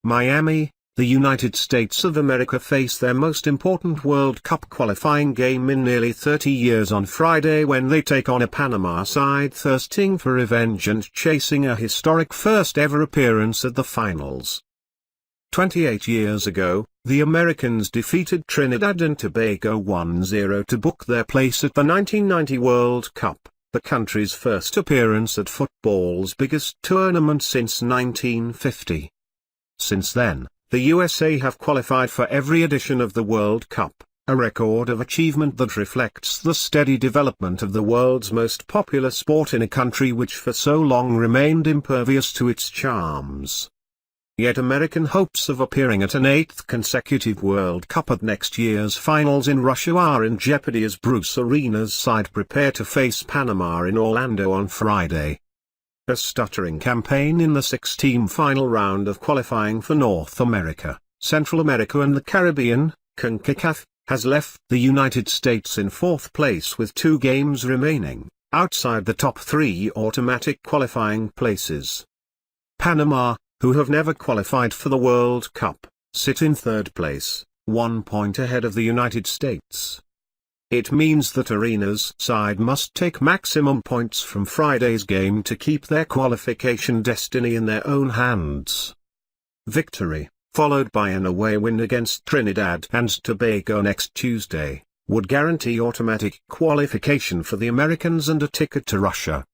Miami, the United States of America face their most important World Cup qualifying game in nearly 30 years on Friday when they take on a Panama side thirsting for revenge and chasing a historic first-ever appearance at the finals. 28 years ago, the Americans defeated Trinidad and Tobago 1-0 to book their place at the 1990 World Cup, the country's first appearance at football's biggest tournament since 1950. Since then, the USA have qualified for every edition of the World Cup, a record of achievement that reflects the steady development of the world's most popular sport in a country which for so long remained impervious to its charms. Yet American hopes of appearing at an eighth consecutive World Cup at next year's finals in Russia are in jeopardy as Bruce Arena's side prepare to face Panama in Orlando on Friday. A stuttering campaign in the six-team final round of qualifying for North America, Central America and the Caribbean, CONCACAF, has left the United States in fourth place with 2 games remaining, outside the top 3 automatic qualifying places. Panama, who have never qualified for the World Cup, sit in third place, 1 point ahead of the United States. It means that Arena's side must take maximum points from Friday's game to keep their qualification destiny in their own hands. Victory, followed by an away win against Trinidad and Tobago next Tuesday, would guarantee automatic qualification for the Americans and a ticket to Russia.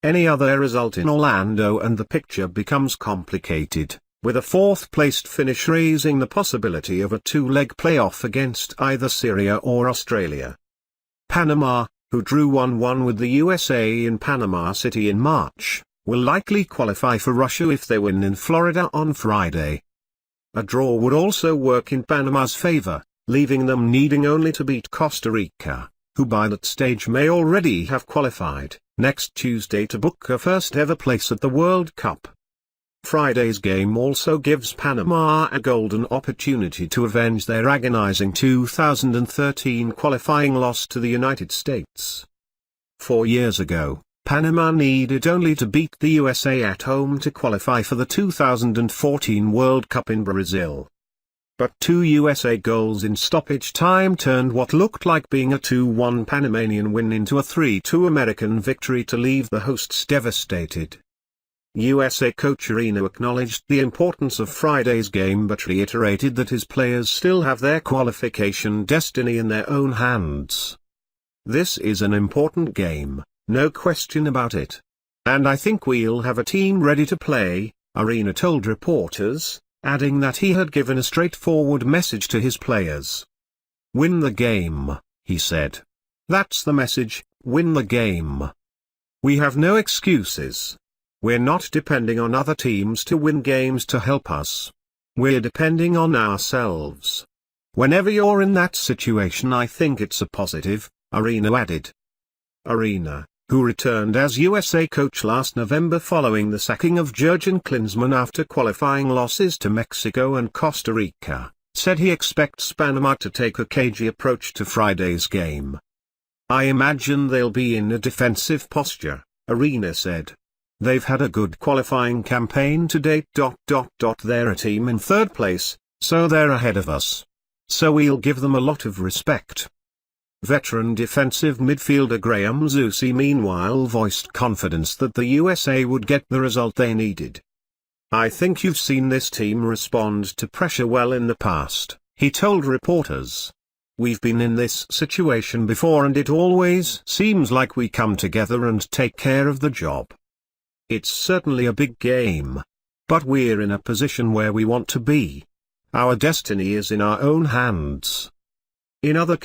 Any other result in Orlando and the picture becomes complicated, with a fourth-placed finish raising the possibility of a 2-leg playoff against either Syria or Australia. Panama, who drew 1-1 with the USA in Panama City in March, will likely qualify for Russia if they win in Florida on Friday. A draw would also work in Panama's favor, leaving them needing only to beat Costa Rica, who by that stage may already have qualified, next Tuesday to book a first-ever place at the World Cup. Friday's game also gives Panama a golden opportunity to avenge their agonizing 2013 qualifying loss to the United States. 4 years ago, Panama needed only to beat the USA at home to qualify for the 2014 World Cup in Brazil. But 2 USA goals in stoppage time turned what looked like being a 2-1 Panamanian win into a 3-2 American victory to leave the hosts devastated. USA coach Arena acknowledged the importance of Friday's game but reiterated that his players still have their qualification destiny in their own hands. This is an important game, no question about it. And I think we'll have a team ready to play, Arena told reporters, adding that he had given a straightforward message to his players. Win the game, he said. That's the message, win the game. We have no excuses. We're not depending on other teams to win games to help us. We're depending on ourselves. Whenever you're in that situation I think it's a positive, Arena added. Arena, who returned as USA coach last November following the sacking of Jurgen Klinsmann after qualifying losses to Mexico and Costa Rica, said he expects Panama to take a cagey approach to Friday's game. I imagine they'll be in a defensive posture, Arena said. They've had a good qualifying campaign to date. They're a team in third place, so they're ahead of us. So we'll give them a lot of respect. Veteran defensive midfielder Graham Zusi meanwhile voiced confidence that the USA would get the result they needed. I think you've seen this team respond to pressure well in the past, he told reporters. We've been in this situation before and it always seems like we come together and take care of the job. It's certainly a big game. But we're in a position where we want to be. Our destiny is in our own hands. In other